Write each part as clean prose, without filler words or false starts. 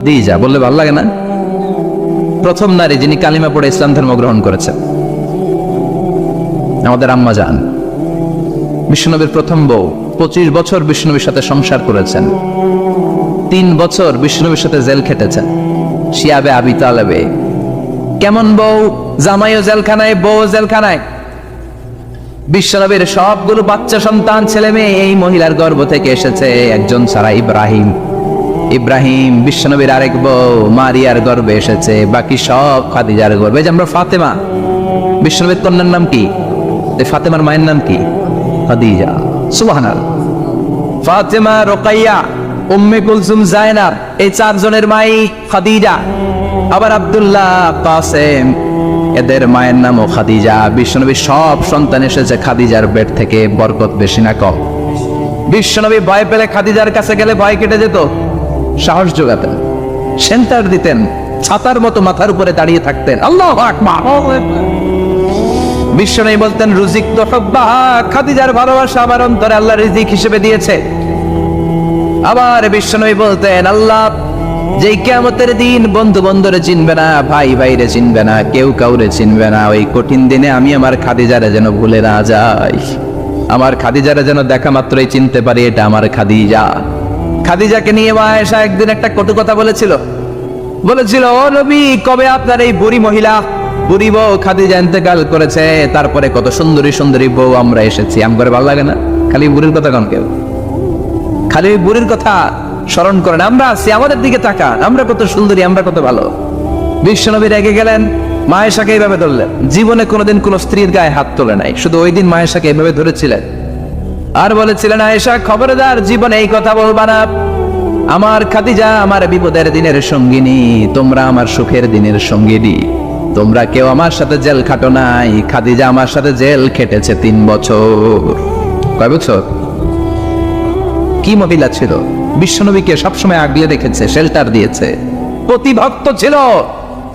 খাদিজা বললে ভালো লাগে না? প্রথম নারী যিনি কালিমা পড়ে ইসলাম ধর্ম গ্রহণ করেছেন, আমাদের আম্মা জান, বিশ্বনবীর প্রথম বউ। 25 বছর বিশ্বনবীর সাথে সংসার করেছেন, 3 বছর বিশ্বনবীর সাথে জেল খেটেছেন শিয়াবে আবি তালেবে। কেমন বউ? জামাইও জেলখানায়, বউ জেলখানায়। বিশ্বনবীর সবগুলো বাচ্চা সন্তান, ছেলে মেয়ে এই মহিলার গর্ভ থেকে এসেছে, একজন ছাড়া ইব্রাহিম। ইব্রাহিম বিশ্বনবীর আরেক বউ মারিয়ার গর্ভে এসেছে, বাকি সব খাদিজার গর্ভে। যে আমরা ফাতেমা, বিশ্বনবীর কন্যার নাম কি? ফাতেমার মায়ের নাম কি? খাদিজা। সুবহানাল্লাহ। ফাতেমা, রোকাইয়া, উম্মে কুলসুম, জায়নাব, এই 4 জনের মাই খাদিজা। আবার আব্দুল্লাহ, কাসেম, এদের মায়ের নামও খাদিজা। বিশ্বনবীর সব সন্তান এসেছে খাদিজার পেট থেকে। বরকত বেশি না কম? বিশ্বনবী ভয় পেলে খাদিজার কাছে গেলে ভয় কেটে যেত, সাহস যোগাতেন, সেন্টার দিতেন, ছাতার মতো মাথার উপরে দাঁড়িয়ে থাকতেন। আল্লাহু আকবার। বিশ্বনবী বলতেন, রুজিক তো হুব্বা, খাদিজার ভালোবাসা আমার অন্তরে আল্লাহ রিজিক হিসেবে দিয়েছে। আবার বিশ্বনবী বলতেন, আল্লাহ যেই কিয়ামতের দিন বন্ধু বন্ধুরে চিনবে না, ভাই ভাইরে চিনবে না, কেউ কাউরে চিনবে না, ওই কঠিন দিনে আমি আমার খাদিজারে যেন ভুলে না যাই, আমার খাদিজারে যেন দেখা মাত্রই চিনতে পারি এটা আমার খাদিজা। খাদিজাকে নিয়ে মা আয়েশা একদিন একটা কটু কথা বলেছিল। ও নবী, কবে আপনার এই বুড়ি মহিলা, বুড়ি বউ খাদিজা ইন্তেকাল করেছে, তারপরে কত সুন্দরী সুন্দরী বউ আমরা এসেছি। আমার ভালো লাগে না? খালি বুড়ির কথা কন কেউ, খালি ওই বুড়ির কথা স্মরণ করেন। আমরা আছি, আমাদের দিকে তাকান, আমরা কত সুন্দরী, আমরা কত ভালো। বিশ্বনবী রেগে গেলেন, মা আয়েশাকে এইভাবে ধরলেন। জীবনে কোনোদিন কোন স্ত্রীর গায়ে হাত তোলে নাই, শুধু ওই দিন মা আয়েশাকে এইভাবে ধরেছিলেন আর বলেছিলেন, আয়েশা খবরদার জীবনে এই কথা বলবা না, আমার খাদিজা আমার বিপদের দিনের সঙ্গিনী, তোমরা আমার সুখের দিনের সঙ্গিনী, তোমরা কেউ আমার সাথে জেল খাটো নাই, খাদিজা আমার সাথে জেল খেটেছে 3 বছর। কয় বছর? কি মহিলা ছিল! বিশ্বনবীকে সবসময় আগলে রেখেছে, শেল্টার দিয়েছে, প্রতিভক্ত ছিল।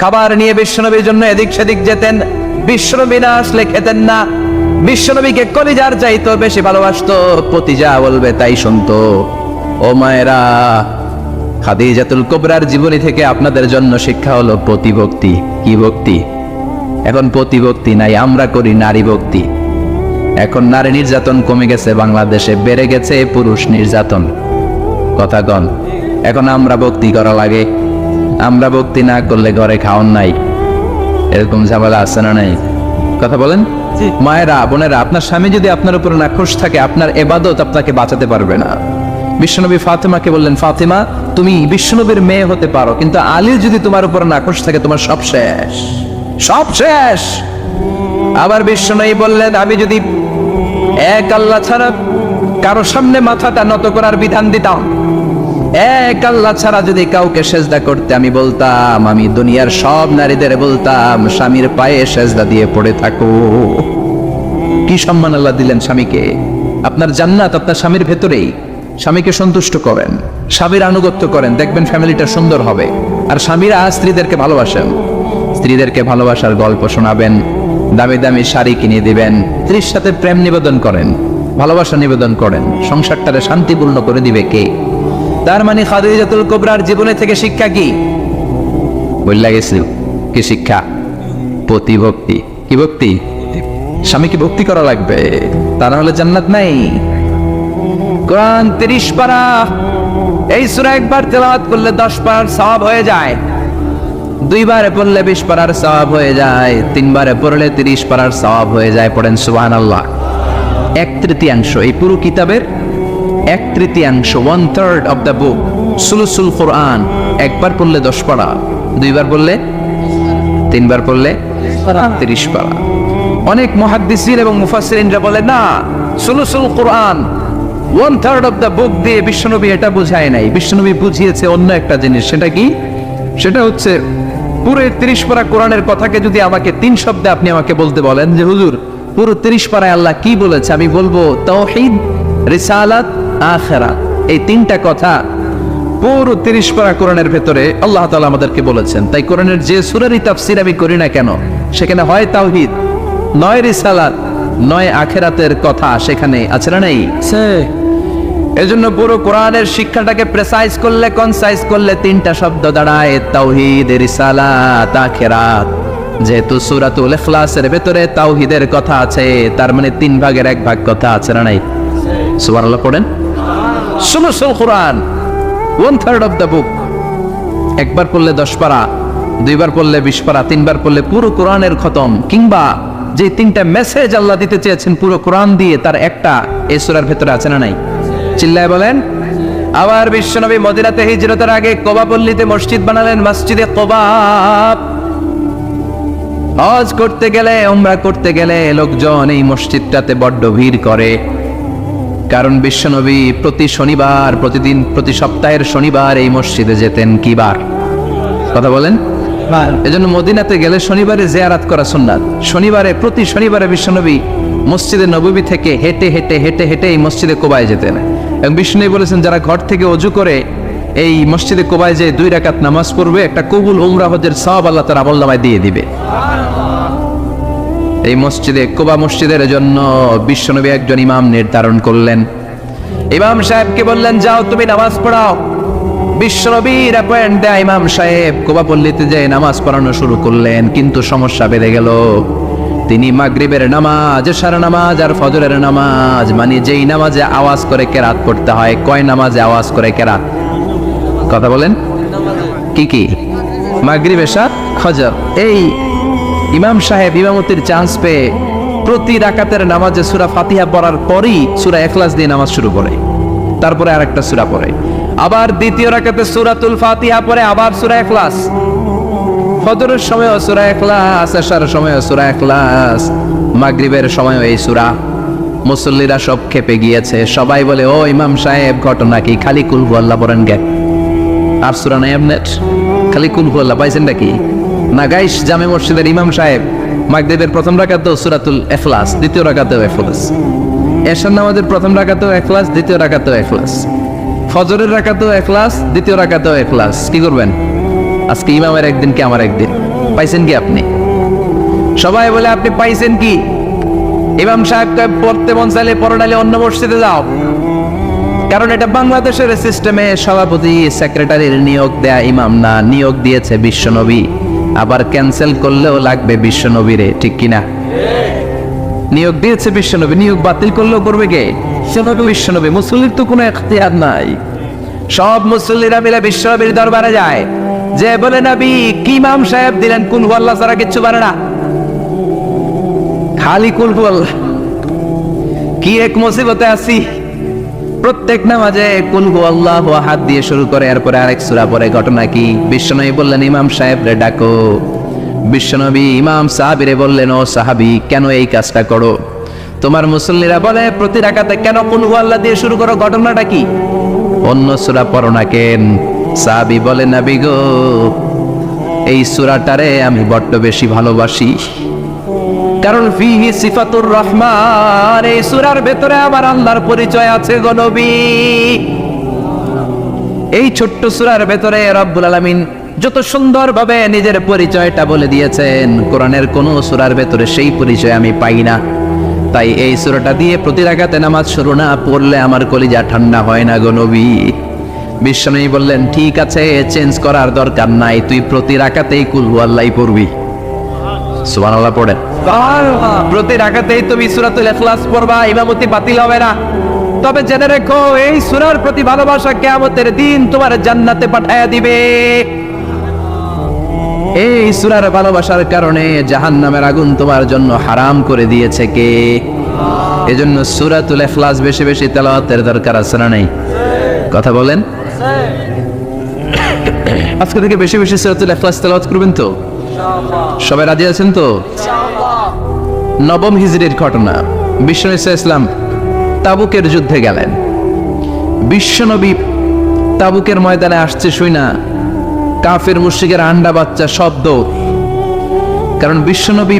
খাবার নিয়ে বিশ্বনবীর জন্য এদিক সেদিক যেতেন, বিশ্বনবী না আসলে খেতেন না। বিশ্বনবীকে কলিজার চাইতো বেশি ভালোবাসতো, পতি যা বলবে তাই শুনতো। ও মায়েরা, খাদিজাতুল কুবরার জীবনী থেকে আপনাদের জন্য শিক্ষা হলো প্রতিভক্তি। কি ভক্তি? এখন প্রতিভক্তি নাই, আমরা করি নারী ভক্তি। এখন নারী নির্যাতন কমে গেছে বাংলাদেশে, বেড়ে গেছে পুরুষ নির্যাতন। কথা কন। এখন আমরা ভক্তি করা লাগে, আমরা ভক্তি না করলে ঘরে খাওয়ান নাই, এরকম ঝামেলা আছে না নাই? কথা বলেন। মায়েরা, বোনেরা, আপনার স্বামী যদি আপনার উপর নাখোশ থাকে, আপনার ইবাদত আপনাকে বাঁচাতে পারবে না। বিশ্বনবী ফাতেমাকে বললেন, ফাতেমা তুমি বিশ্বনবীর মেয়ে হতে পারো, কিন্তু আলী যদি তোমার উপর নাখোশ থাকে, তোমার সব শেষ, সব শেষ। আবার বিশ্বনবী বললেন, আমি যদি এক আল্লাহ ছাড়া কারো সামনে মাথাটা নত করার বিধান দিতাম, এক আল্লাহ ছাড়া যদি কাউকে সেজদা করতে আমি বলতাম, আমি দুনিয়ার সব নারীদের বলতাম স্বামীর পায়ে সেজদা দিয়ে পড়ে থাকো। কি সম্মান আল্লাহ দিলেন স্বামীকে! আপনার জান্নাত আপনার স্বামীর ভেতরেই। স্বামীকে সন্তুষ্ট করেন, স্বামীর আনুগত্য করেন, দেখবেন ফ্যামিলিটা সুন্দর হবে। আর স্বামীরা স্ত্রীদেরকে ভালোবাসেন, স্ত্রীদেরকে ভালোবাসার গল্প শোনাবেন, দামি দামি শাড়ি কিনে দিবেন, স্ত্রীর সাথে প্রেম নিবেদন করেন, ভালোবাসা নিবেদন করেন, সংসারটারে শান্তিপূর্ণ করে দিবে কে? তার মানে খাদিজাতুল কুবরার জীবনে থেকে শিক্ষা কি? বললা গেছিল কি শিক্ষা? প্রতিভক্তি। কি ভক্তি? স্বামীকে ভক্তি করা লাগবে, তা না হলে জান্নাত নাই। কোরআন 30 পারা, এই সূরা একবার তেলাওয়াত করলে 10 পারার সওয়াব হয়ে যায়, 2 বারে পড়লে 20 পারার সওয়াব হয়ে যায়, 3 বারে পড়লে 30 পারার সওয়াব হয়ে যায়। পড়েন সুবহানাল্লাহ। 1/3 এই পুরো কিতাবের 1/3, 1/3 অফ দ্য বুক, সুলুসুল কোরআন, একবার পড়লে 10 পারা, 2 বার পড়লে, 3 বার পড়লে 30 পারা। অনেক মুহাদ্দিসিন এবং মুফাসসিরিনরা বলে না, সুলুসুল কোরআন 1/3 অফ দ্য বুক দিয়ে বিশ্বনবী এটা বুঝায় নাই, বিশ্বনবী বুঝিয়েছে অন্য একটা জিনিস। সেটা কি? সেটা হচ্ছে পুরো 30 পারা কোরআনের কথাকে যদি আমাকে 3 শব্দে আপনি আমাকে বলতে বলেন যে হুজুর পুরো 30 পারায় আল্লাহ কি বলেছে, আমি বলবো তাওহীদ, রিসালাত, আখিরাত, এই 3টা কথা পুরো 30 পারা কোরআনের ভেতরে আল্লাহ তাআলা আমাদেরকে বলেছেন। তাই কোরআনের যে সূরারই তাফসীর আমি করি না কেন, সেখানে হয় তাওহীদ, নয় রিসালাত, নয় আখিরাতের কথা সেখানে আছে না নাই? এজন্য পুরো কোরআনের শিক্ষাটাকে প্রেসাইজ করলে, কনসাইজ করলে তিনটা শব্দ দাঁড়ায়, তাওহীদ, রিসালাত, আখিরাত। যেহেতু সূরাতুল ইখলাসের ভেতরে তাওহীদের কথা আছে, তার মানে 3 ভাগের 1 ভাগ কথা আছে না নাই? সুবহানাল্লাহ পড়েন। সুলুসুল কোরআন, 1/3 অফ দ্য বুক। একবার পড়লে 10 পারা, দুইবার পড়লে 20 পারা, তিনবার পড়লে পুরো কোরআনের খতম। কিংবা যে 3টা মেসেজ আল্লাহ দিতে চেয়েছেন পুরো কোরআন দিয়ে, তার একটা এই সূরার ভেতরে আছে না নাই? চিল্লায় বলেন। আবার বিশ্বনবী মদিনাতে হিজরতের আগে কোবা পল্লীতে মসজিদ বানালেন, মসজিদে কোবা। হজ করতে গেলে, উমরা করতে গেলে লোকজন এই মসজিদটাতে বড্ড ভিড় করে। কারণ বিশ্বনবী প্রতি শনিবার, প্রতি সপ্তাহের শনিবার এই মসজিদে যেতেন। কি বার? কথা বলেন। এজন্য মদিনাতে গেলে শনিবারে জিয়ারাত করা সুন্নাত। প্রতি শনিবারে বিশ্বনবী মসজিদে নববী থেকে হেঁটে হেঁটে হেঁটে হেঁটে এই মসজিদে কোবায় যেতেন। এবং বিষ্ণু বলেছেন, যারা ঘর থেকে ওযু করে এই মসজিদে কোবায় যে 2 রাকাত নামাজ পড়বে, একটা কবুল উমরা হজের সওয়াব আল্লাহ তার আমলনামায় দিয়ে দিবে। এই মসজিদে কোবা মসজিদের জন্য বিশ্বনবী একজন ইমাম নির্ধারণ করলেন। ইমাম সাহেবকে বললেন, যাও তুমি নামাজ পড়াও। বিশ্বনবীর অ্যাপয়েন্ট দেয়া ইমাম সাহেব কোবা পল্লীতে যে নামাজ পড়ানো শুরু করলেন। কিন্তু সমস্যা বেড়ে গেল। তিনি মাগরিবের নামাজ, এশার নামাজ আর ফজরের নামাজ, মানে যেই নামাজে আওয়াজ করে কেরাত পড়তে হয়, কয় নামাজে আওয়াজ করে কেরাত? কথা বলেন। কি কি? মাগরিব, এশা, ফজর। এই ইমাম সাহেব ইমামতির চান্স পেয়ে প্রতি রাকাতের নামাজে সূরা ফাতিহা পড়ার পরই সূরা ইখলাস দিয়ে নামাজ শুরু করে, তারপরে আরেকটা সূরা পড়ে, আবার দ্বিতীয় রাকাতে সূরাতুল ফাতিহা পড়ে, আবার সূরা ইখলাস। ফজরের সময়ও সূরা ইখলাস, এশার সময়ও সূরা ইখলাস, মাগরিবের সময়ও এই সূরা। মুসল্লিরা সব খেপে গিয়েছে। সবাই বলে, ও ইমাম সাহেব, ঘটনা কি? খালি কুল হুয়াল্লাহ পড়েন গে, আর সূরা নাই আপনার? খালি কুল হুয়াল্লাহ পাইছেন নাকি? না গাইস, জামে মসজিদের ইমাম সাহেব মাগরিবের প্রথম রাকাতেও সূরাতুল ইখলাস, দ্বিতীয় রাকাতেও ইখলাস, এশার নামাজের প্রথম রাকাতেও ইখলাস, দ্বিতীয় রাকাতেও ইখলাস, ফজরের রাকাতেও ইখলাস, দ্বিতীয় রাকাতেও ইখলাস। কি করবেন? আজকে ইমামের একদিন কি আমার একদিন। পাইছেন কি আপনি? সবাই বলে, আপনি পাইছেন কি? ইমাম সাহেব পড়তে মন চাইলে পড়ো, নাইলে অন্য মসজিদে যাও। কারণ এটা বাংলাদেশের সিস্টেমে সভাপতি সেক্রেটারির নিয়োগ দেয়া ইমাম না, নিয়োগ দিয়েছে বিশ্বনবী। আবার ক্যান্সেল করলেও লাগবে বিশ্বনবীরে, ঠিক কিনা? নিয়োগ দিয়েছে বিশ্বনবী, নিয়োগ বাতিল করলেও করবে কে? বিশ্বনবী। মুসল্লির তো কোনো এখতিয়ার নাই। সব মুসল্লিরা মিলে বিশ্বনবীর দরবারে যায়, যে বলে, নবী কি ইমাম সাহেব দিলেন কুল হুয়াল্লাহ ছাড়া কিচ্ছু পারে না, খালি কুল হুয়াল্লাহ। কি এক মুসিবতে আছি। প্রত্যেক নামাজে কুল হুয়াল্লাহু আহাদ দিয়ে শুরু করে, এরপরে আরেক সূরা পড়ে। ঘটনা কি? বিশ্বনবী বললেন, ইমাম সাহেব রে ডাকো। বিশ্বনবী ইমাম সাহাবীরে বললেন, ও সাহাবী, কেন এই কাজটা করো? তোমার মুসল্লিরা বলে প্রতি রাকাতে কেন কুল হুয়াল্লাহ দিয়ে শুরু করো, ঘটনাটা কি? অন্য সূরা পড়ো না কেন? সাহাবী বলে, নবী গো, এই সূরাটারে আমি বড্ড বেশি ভালোবাসি, কারণ ফিহি সিফাতুর রহমান, এই সূরার ভেতরে আমার আল্লাহর পরিচয় আছে গো নবী। এই ছোট্ট সূরার ভেতরে রব্বুল আলামিন যত সুন্দরভাবে নিজের পরিচয়টা বলে দিয়েছেন, কোরআনের কোন সূরার ভেতরে সেই পরিচয় আমি পাই না। তাই এই সূরাটা দিয়ে প্রতি রাকাতে নামাজ শুরু না পড়লে আমার কলিজা ঠান্ডা হয় না গো নবী। বিশ্বনবী বললেন, ঠিক আছে, চেঞ্জ করার দরকার নাই, তুই প্রতি রাকাতেই কুল হুয়াল্লাহ পড়বি। সুবহানাল্লাহ পড়েন। প্রতি রাকাতেই তুমি সূরাতুল ইখলাস পড়বা, ইমামতি বাতিল হবে না। তবে জেনে রেখো, এই সূরার প্রতি ভালোবাসা কিয়ামতের দিন তোমার জান্নাতে পাঠায়া দিবে। এই সূরার ভালোবাসার কারণে জাহান্নামের আগুন তোমার জন্য হারাম করে দিয়েছে কে? এজন্য সূরাতুল ইখলাস বেশি বেশি তেলাওয়াতের দরকার আছে না নাই? কথা বলেন। আজকে থেকে বেশি বেশি সূরাতুল ইখলাস তেলাওয়াত করবেন তো? সবাই রাজি আছেন তো? নবম হিজরির ঘটনা। বিশ্বনবী ইসলাম তাবুকের যুদ্ধে গেলেন। বিশ্বনবী তাবুকের ময়দানে আসছে শুইনা কাফের মুশরিকের আন্ডা বাচ্চা শব্দ। কারণ বিশ্বনবী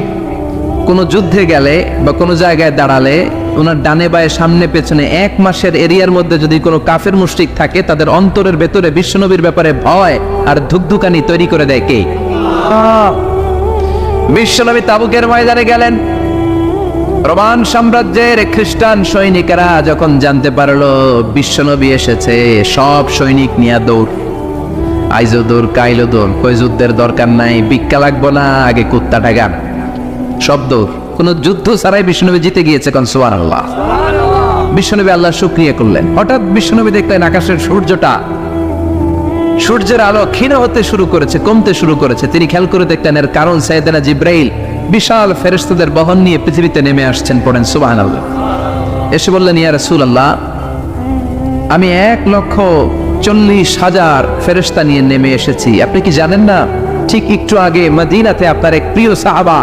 কোনো যুদ্ধে গেলে বা কোনো জায়গায় দাঁড়ালে ওনার ডানে বায়ে সামনে পেছনে 1 মাসের এরিয়ার মধ্যে যদি কোনো কাফের মুশরিক থাকে, তাদের অন্তরের ভেতরে বিশ্বনবীর ব্যাপারে ভয় আর ধুকধুকানি তৈরি করে দেয় কে? বিশ্বনবী তাবুকের ময়দানে গেলেন। রোমান সাম্রাজ্যের খ্রিস্টান সৈনিকেরা যখন জানতে পারলো বিশ্বনবী এসেছে, সব সৈনিক নিয়ে দৌড়। আইজো দৌড়, কাইলো দৌড়, কই যুদ্ধের দরকার নাই, ভিক্ষা লাগবো না, আগে কুত্তাটা গান। সব দৌড়, কোন যুদ্ধ ছাড়াই বিশ্বনবী জিতে গিয়েছে। কোন সুবহানাল্লাহ। বিশ্বনবী আল্লাহ শুকরিয়া করলেন। হঠাৎ বিশ্বনবী দেখলেন আকাশের সূর্যের আলো ক্ষীণ হতে শুরু করেছে, কমতে শুরু করেছে। তিনি খেয়াল করে দেখলেন এর কারণ সাইয়েদনা জিব্রাইল বিশাল ফেরেশতাদের বহন নিয়ে পৃথিবীতে নেমে আসছেন। পড়েন সুবহানাল্লাহ। এসে বললেন, ইয়া রাসূলুল্লাহ, আমি 1,40,000 ফেরেশতা নিয়ে নেমে এসেছি। আপনি কি জানেন না, ঠিক একটু আগে মদিনাতে আপনার এক প্রিয় সাহাবা,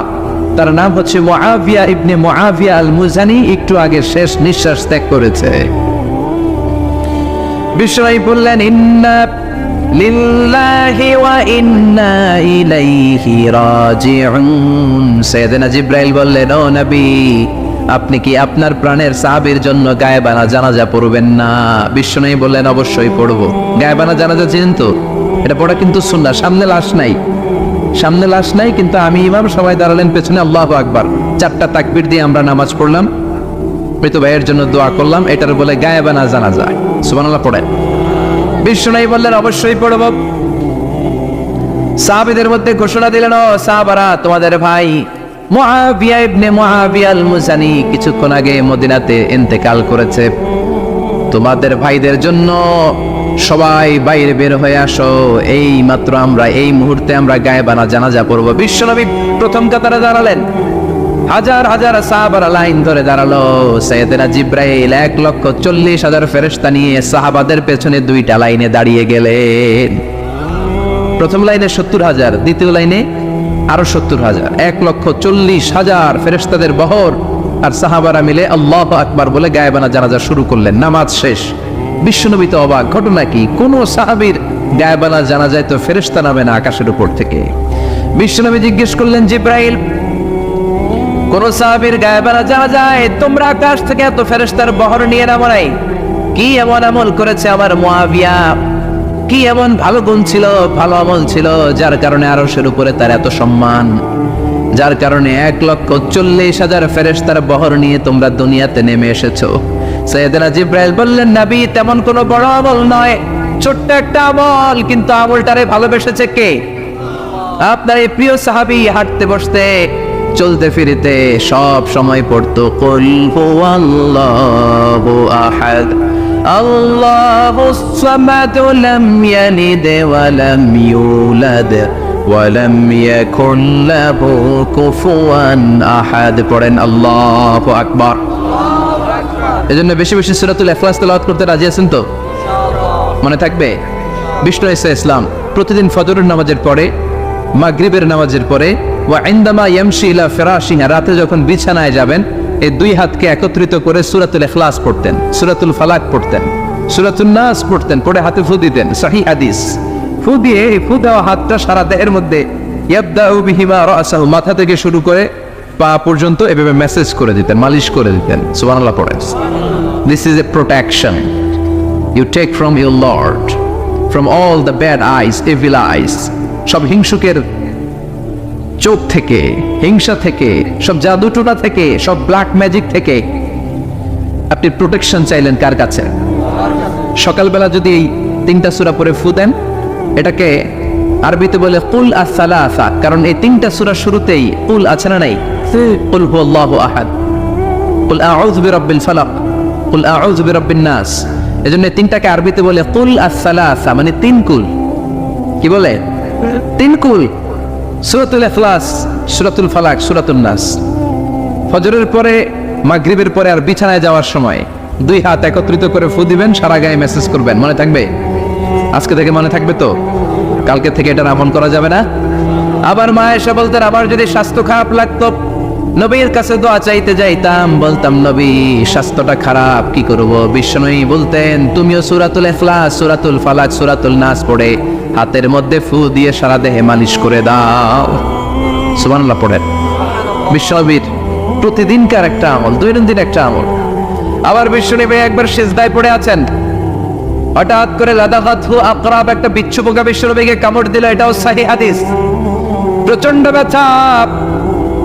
তার নাম হচ্ছে মুআবিয়া ইবনে মুআবিয়া আল মুজানি, একটু আগে শেষ নিঃশ্বাস ত্যাগ করেছে। বিশ্বনবী বললেন, ইন্না লিল্লাহি ওয়া ইন্না ইলাইহি রাজিউন। সাইয়েদনা জিব্রাইল বললেন, ও নবী, আপনি কি আপনার প্রাণের সাহাবীর জন্য গায়েবানা জানাজা পড়বেন না? বিশ্বনবী বললেন, অবশ্যই পড়বো। গায়েবানা জানাজা চিনেন তো? এটা পড়া কিন্তু সুন্নাহ। সামনে লাশ নাই, কিন্তু আমি ইমাম, সবাই দাঁড়ালেন পেছনে, আল্লাহু আকবার, 4টা তাকবীর দিয়ে আমরা নামাজ পড়লাম, মৃত ভাইয়ের জন্য দোয়া করলাম, এটার বলে গায়েবানা জানাজা। সুবহানাল্লাহ পড়েন। বিশ্বনবী বললেন, অবশ্যই পড়ব। সাহাবীদের মধ্যে ঘোষণা দিলেন, ও সাহাবারা, তোমাদের ভাই মুআবিয়া ইবনে মুআবিয়া আল মুজানি কিছুক্ষণ আগে মদিনাতে ইন্তেকাল করেছে। তোমাদের ভাইদের জন্য সবাই বাইরে বের হয়ে আসো, এই মাত্র আমরা এই মুহূর্তে আমরা গায়েবানা জানাজা পড়ব। বিশ্বনবী প্রথম কাতারে দাঁড়ালেন, হাজার হাজার সাহাবারা লাইন ধরে দাঁড়ালো। সাইয়েদনা জিব্রাইল 1,40,000 ফেরেশতা নিয়ে সাহাবাদের পেছনে 2টা লাইনে দাঁড়িয়ে গেলেন। প্রথম লাইনে 70,000, দ্বিতীয় লাইনে আরো 70,000, 1,40,000 ফেরেশতাদের বহর। আর সাহাবারা মিলে আল্লাহু আকবার বলে গায়েবানা জানাজা শুরু করলেন। নামাজ শেষ। বিশ্বনবী তো অবাক, ঘটনা কি? কোন সাহাবীর গায়েবানা জানাজায় তো ফেরেশতা নামে না আকাশের উপর থেকে। বিশ্বনবী জিজ্ঞেস করলেন, জিব্রাইল, কোন সাহাবীর গায়েবানা জানাজায় তোমরা আকাশ থেকে এত ফেরেশতার বহর নিয়ে নামো নাই? কি এমন আমল করেছে আমার মুআবিয়া? কি এমন ভালো গুণ ছিল, ভালো আমল ছিল, যার কারণে আরশের উপরে তার এত সম্মান, যার কারণে 1,40,000 ফেরেশতার বহর নিয়ে তোমরা দুনিয়াতে নেমে এসেছো? সাইয়েদনা জিব্রাইল বললেন, নবী, তেমন কোনো বড় আমল নয়, ছোট্ট একটা আমল, কিন্তু আমলটারে ভালোবেসেছে কে? আপনার এই প্রিয় সাহাবী হাঁটতে বসতে চলতে ফিরিতে সব সময় পড়তো, কুল হুয়াল্লাহু আহাদ আল্লাহুস সামাদ লাম ইয়ালিদ ওয়া লাম ইউলাদ ওয়া লাম ইয়াকুল লাহু কুফুয়ান আহাদ। পড়েন আল্লাহু আকবার। এজন্য বেশি বেশি সূরাতুল ইখলাস তেলাওয়াত করতে রাজি আছেন তো? মনে থাকবে? বিষ্ণু ঈসা ইসলাম প্রতিদিন ফজরের নামাজের পরে, মাগরিবের নামাজের পরে, ওয়া ইনদামা ইয়ামশি ইলা ফিরাশিহি, রাতে যখন বিছানায় যাবেন, এই 2 হাতকে একত্রিত করে সূরাতুল ইখলাস পড়তেন, সূরাতুল ফালাক পড়তেন, সূরাতুন নাস পড়তেন, পড়ে হাতে ফু দিতেন। সহিহ হাদিস। ফু দিয়ে এই ফু দেওয়া হাতটা সারা দেহের মধ্যে ইয়াবদাউ বিহিমা রাসাহু, মাথা থেকে শুরু করে পা পর্যন্ত এভাবে মেসেজ করে দিতেন, মালিশ করে দিতেন। সুবহানাল্লাহ পড়েন। This is a protection you take from your lord, from all the bad eyes, evil eyes, সব হিংসুকের চোখ থেকে, হিংসা থেকে, সব জাদুটোনা থেকে, সব ব্ল্যাক ম্যাজিক থেকে আপনি প্রোটেকশন চাইলেন কার কাছে? সকালবেলা যদি এই 3টা সূরা পড়ে ফু দেন, এটাকে আরবিতে বলে কুল আস-সালাসা, কারণ এই 3টা সূরার শুরুতেই কুল আছে না নাই? কুল হুয়াল্লাহু আহাদ, কুল আউযু বিরাব্বিল ফালাক, কুল আউযু বিরাব্বিন নাস। এজন্য 3টাকে আরবিতে বলে কুল আস-সালাসা, মানে 3 কুল। কি বলে? 3 কুল। সূরাতুল ইখলাস, সূরাতুল ফালাক, সূরাতুন নাস। ফজরের পরে, মাগরিবের পরে আর বিছানায় যাওয়ার সময় 2 হাত একত্রিত করে ফু দিবেন, সারা গায়ে মেসেজ করবেন। মনে থাকবে? আজকে থেকে মনে থাকবে তো? কালকে থেকে এটা আমল করা যাবে না? আবার মা এসে বলতেন, আমার যদি স্বাস্থ্য খারাপ লাগতো, নবীর কাছে দোয়া চাইতে যাইতাম, বলতাম, নবী স্বাস্থ্যটা খারাপ, কি করব? বিশ্বনবী বলতেন, তুমিও সূরাতুল ইখলাস, সূরাতুল ফালাক, সূরাতুল নাস পড়ে হাতের মধ্যে ফু দিয়ে সারা দেহে মালিশ করে দাও। সুবহানাল্লাহ পড়েন। বিশ্বনবীর প্রতিদিনকার একটা আমল, দৈনন্দিন একটা আমল। আবার বিশ্বনবী একবার সিজদায় পড়ে আছেন, হঠাৎ করে লাদাগাতহু আকরাব, একটা বিচ্ছু পোকা বিশ্বনবীকে কামড় দিল। এটাও সহিহ হাদিস। প্রচন্ড ব্যথা,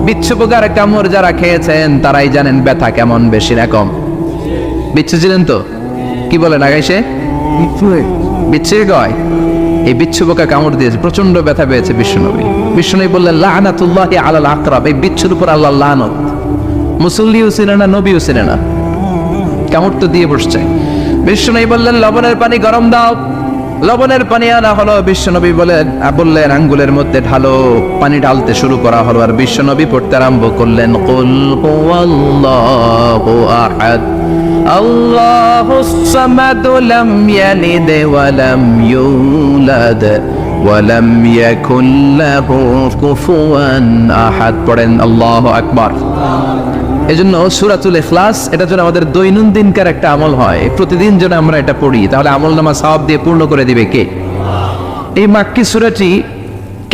বিচ্ছু পোকার কামড় যারা খেয়েছেন তারাই জানেন ব্যথা কেমন, বেশি না কম। বিচ্ছু ছিলেন তো? কি বলেন আগাইছে? বিচ্ছু কয় এই বিচ্ছু পোকা কামড় দিয়েছে, প্রচন্ড ব্যথা পেয়েছে বিশ্বনবী। বিশ্বনবী বললেন লাআনাতুল্লাহি আলাল আকরাব, এই বিচ্ছুর উপর আল্লাহর লানত। মুসল্লিও ছিলেন না, নবীও ছিলেন না, কামড় তো দিয়ে বসছে। বিশ্বনবী বললেন লবণের পানি গরম দাও। লবণের পানি আনা হলো, বিশ্বনবী বললেন আঙ্গুলের মধ্যে ঢালো। পানি ঢালতে শুরু করা হলো, আর বিশ্বনবী পড়তে আরম্ভ করলেন কুল হুয়াল্লাহু আহাদ আল্লাহুস সামাদ লাম ইয়ালিদ ওয়া লাম ইউলাদ ওয়া লাম ইয়াকুল লাহু কুফুয়ান আহাদ। পড়েন আল্লাহু আকবার। এজন্য সূরাতুল ইখলাস এটা যেন আমাদের দৈনন্দিনকার একটা আমল হয়, প্রতিদিন যেন আমরা এটা পড়ি, তাহলে আমলনামা সওয়াব দিয়ে পূর্ণ করে দিবে কে? এই মাক্কি সূরাটি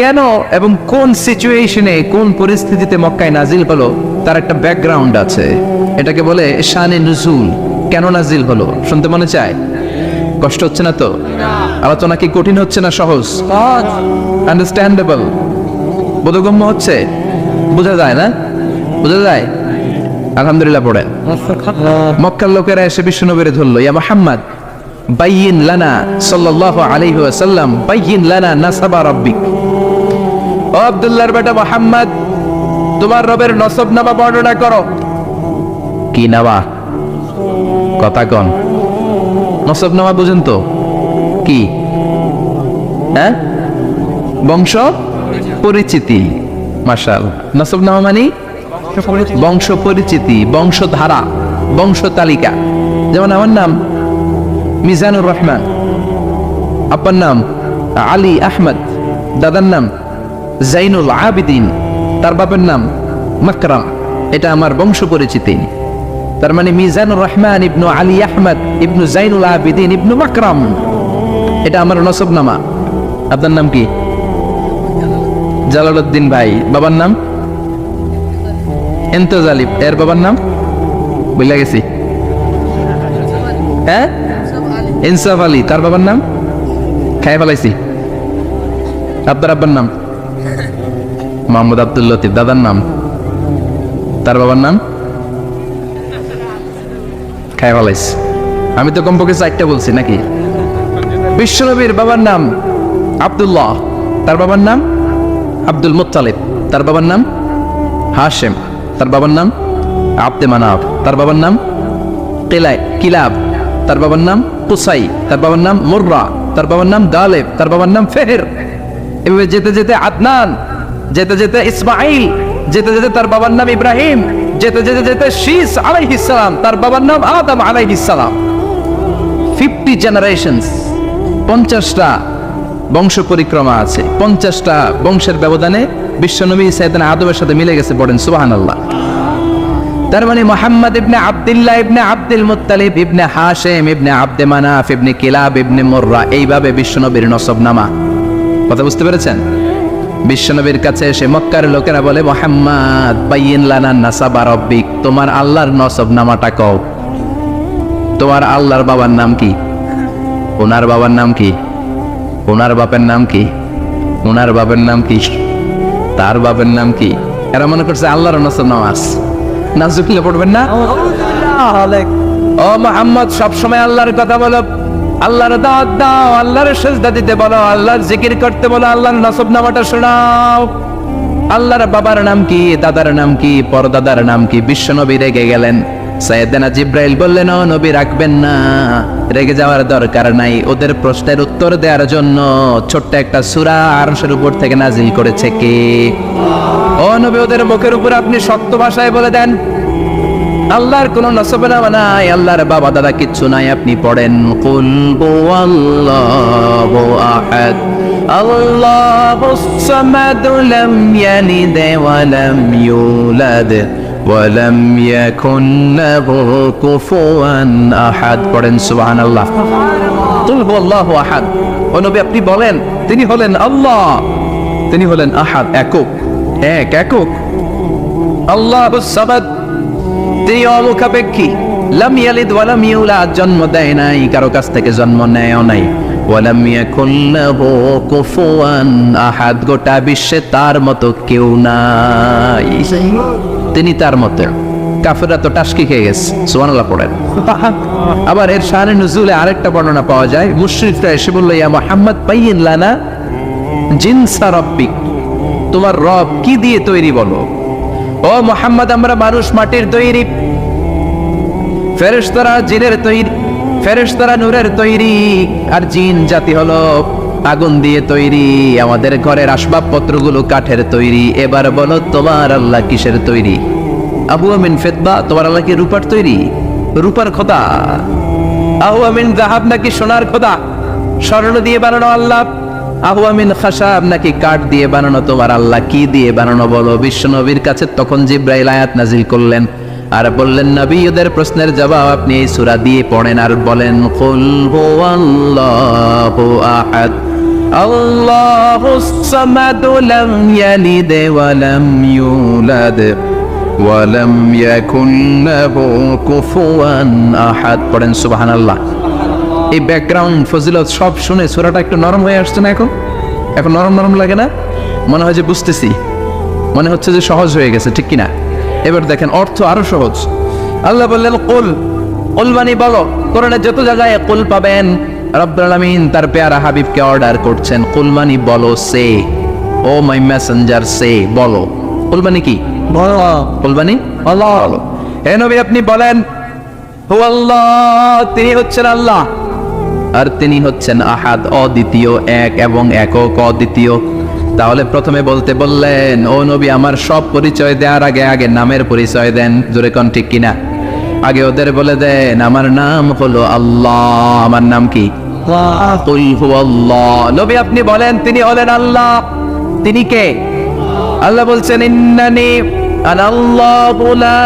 কেন এবং কোন সিচুয়েশনে, কোন পরিস্থিতিতে মক্কায় নাজিল হলো তার একটা ব্যাকগ্রাউন্ড আছে। এটাকে বলে শানে নুজুল। কেন নাজিল হলো শুনতে মনে চায়? কষ্ট হচ্ছে না তো? আলোচনা কি কঠিন হচ্ছে না সহজ? আন্ডারস্ট্যান্ডেবল, বোধগম্য হচ্ছে? বোঝা যায় না? বোঝা যায়? আলহামদুলিল্লাহ পড়েন। মক্কার লোকেরা এসে বিশ্বনবীরে ধরলো, ইয়া মুহাম্মদ বাইয়িন লানা সাল্লাল্লাহু আলাইহি ওয়াসাল্লাম বাইয়িন লানা নাসাবা রাব্বিক। ও আব্দুল্লাহর বেটা মুহাম্মদ, তোমার রবের নসবনামা বর্ণনা করো। কি নামা? কথা কোন? নসবনামা বুঝেন তো কি? হ্যাঁ, বংশ পরিচিতি। মাশাআল্লাহ। নসবনামা মানে বংশ পরিচিতি, বংশধারা, বংশ তালিকা। যেমন আমার নাম মিজানুর রহমান, আব্বার নাম আলী আহমদ, দাদার নাম জাইনুল আবিদিন, তার বাপের নাম মাকরাম। এটা আমার বংশ পরিচিতি। তার মানে মিজানুর রহমান ইবনু আলী আহমদ ইবনু জাইনুল আবিদিন ইবনু মাকরাম, এটা আমার নসবনামা। আপনার নাম কি? জালালউদ্দিন ভাই। বাবার নাম ইন্তজালিব। এর বাবার নাম বুঝলা গেছি। হ্যাঁ, ইনসাফ আলী। তার বাবার নাম খাই ফেলাইছি। আপনার আব্বার নাম মোহাম্মদ আব্দুল লতিফ। দাদার নাম, তার বাবার নাম খাই ফেলাইছি। আমি তো কমপক্ষে 4টা বলছি নাকি? বিশ্বনবীর বাবার নাম আব্দুল্লাহ, তার বাবার নাম আব্দুল মুত্তালিব, তার বাবার নাম হাশেম, তার বাবার নাম আব্দে মানাফ, তার বাবার নাম কিলাব, তার বাবার নাম কুসাই, তার বাবার নাম মুররা, তার বাবার নাম গালেব, তার বাবার নাম ফেহের। এভাবে যেতে যেতে আদনান, যেতে যেতে ইসমাইল, যেতে যেতে তার বাবার নাম ইব্রাহিম, যেতে যেতে যেতে শীস আলাইহিস সালাম, তার বাবার নাম আদম আলাইহিস সালাম। 50 জেনারেশনস, 50টা বংশ পরিক্রমা আছে। 50টা বংশের ব্যবধানে বিশ্বনবী সাইয়েদনা আদমের সাথে মিলে গেছে। পড়েন সুবহানাল্লাহ। তার মানে মুহাম্মদ ইবনে আব্দুল্লাহ ইবনে আব্দুল মুত্তালিব ইবনে হাশেম ইবনে আব্দে মানাফ ইবনে কিলাব ইবনে মুররা, এইভাবে বিশ্বনবীর নসবনামা। কথা বুঝতে পেরেছেন? বিশ্বনবীর কাছে এসে মক্কার লোকেরা বলে, মুহাম্মদ বাইয়িন লানা নাসাবা রাব্বিক, তোমার আল্লাহর নসবনামাটা কও। তোমার আল্লাহর বাবার নাম কি? ওনার বাবার নাম কি? ওনার বাপের নাম কি? ওনার বাপের নাম কি? তার বাপের নাম কি? এরা মনে করছে আল্লাহর নসবনামা আছে। নাজুকিলে পড়বেন না? ও মুহাম্মদ, সবসময় আল্লাহর কথা বলো, আল্লাহর দাওয়াত দাও, আল্লাহর সিজদা দিতে বলো, আল্লাহর জিকির করতে বলো, আল্লাহর নসবনামাটা শোনাও। আল্লাহর বাবার নাম কি? দাদার নাম কি? পরদাদার নাম কি? বিশ্বনবী রেগে গেলেন। সাইয়েদনা জিব্রাইল বললেন, ও নবী রাখবেন না, রেগে যাওয়ার দরকার নাই। ওদের প্রশ্নের উত্তর দেওয়ার জন্য ছোট্ট একটা সূরা আরশের উপর থেকে নাজিল করেছে কে? ও নবী, ওদের মুখের উপর আপনি শক্ত ভাষায় বলে দেন, আল্লাহর কোন নসবনামা নাই, আল্লাহর বাবা দাদা কিচ্ছু নাই। আপনি পড়েন কুল হুয়াল্লাহু আহাদ আল্লাহুস সামাদ লাম ইয়ালিদ ওয়া লাম ইউলাদ ওয়া লাম ইয়াকুন লাহু কুফুয়ান আহাদ। পড়েন সুবহানাল্লাহ। কুল হুয়াল্লাহু আহাদ। ও নবী, আপনি বলেন তিনি হলেন আল্লাহ, তিনি হলেন আহাদ, একক, একক। আল্লাহুস সামাদ, তিনি অমুখাপেক্ষী। লাম ইয়ালিদ ওয়া লাম ইউলাদ, জন্ম দেয় নাই, কারো কাছ থেকে জন্ম নেয়ও নাই। ওয়ালাম ইয়াকুন লাহু কুফুয়ান আহাদ, গোটা বিশ্বে তার মতো কেউ নাই, তিনি তার মতো। কাফেররা তো টাসকি খেয়ে গেছে, সুবহানাল্লাহ পড়েন। আবার এর শানে নুজুলে আরেকটা বর্ণনা পাওয়া যায়, মুশরিকরা এসে বলল, ইয়া মুহাম্মদ বাইয়িন লানা জিনসা রাব্বিক, তোমার রব কি দিয়ে তৈরি বলো। ও মুহাম্মদ, আমরা মানুষ মাটির তৈরি, ফেরেশতারা জিনের তৈরি, ফেরেশতারা নূরের তৈরি, আর জিন জাতি হলো আগুন দিয়ে তৈরি, আমাদের ঘরের আসবাবপত্রগুলো কাঠের তৈরি। এবার বলো তোমার আল্লাহ কিসের তৈরি? আবু আমিন ফিদ্দা, তোমার আল্লাহ কি রূপার তৈরি? রূপার খোদা? আহু আমিন যাহাব, নাকি সোনার খোদা? স্বর্ণ দিয়ে বানানো আল্লাহ? আহু আমিন খাসাব, নাকি কাঠ দিয়ে বানানো তোমার আল্লাহ? কি দিয়ে বানানো বলো? বিশ্ব নবীর কাছে তখন জিব্রাইল আয়াত নাজিল করলেন আর বললেন, নবী ওদের প্রশ্নের জবাব আপনি এই সূরা দিয়ে পড়েন আর বলেন, কুল হুয়াল্লাহু আহাদ আল্লাহুস সামাদ লাম ইয়ালিদ ওয়া লাম ইউলাদ ওয়া লাম ইয়াকুন লাহু কুফুয়ান আহাদ। পড়েন সুবহানাল্লাহ। এই ব্যাকগ্রাউন্ড ফজিলত সব শুনে সূরাটা একটু নরম হয়ে আসছে না? এখন নরম নরম লাগে না? মনে হয় যে বুঝতেছি, মনে হচ্ছে যে সহজ হয়ে গেছে, ঠিক কিনা? এবার দেখেন অর্থ আরো সহজ। আল্লাহ বললেন কুল, কুল মানে বলো। কোরআনে যত জায়গায় কুল পাবেন, রব্বুল আলামিন তার পেয়ারা হাবিবকে অর্ডার করছেন, কুল মানে বলো, সে, ও মাই মেসেঞ্জার সে, বলো। কুল মানে কি? বলো। কুল মানে আল্লাহ। হে নবী আপনি বলেন, হুয়াল্লাহ, তিনি হচ্ছেন আল্লাহ, আর তিনি হচ্ছেন আহাদ, অদ্বিতীয়, এক এবং একক, অদ্বিতীয়। তাহলে প্রথমে বলতে বললেন, ও নবী আমার সব পরিচয় দেওয়ার আগে আগে নামের পরিচয় দেন। জোরে কোন ঠিক কিনা? আগে ওদের বলে দেন আমার নাম হলো আল্লাহ। আমার নাম কি? কুল হুয়াল্লাহ। নবী আপনি বলেন তিনি হলেন আল্লাহ। তিনি কে? আল্লাহ বলছেন, ইন্নানি আনাল্লাহু লা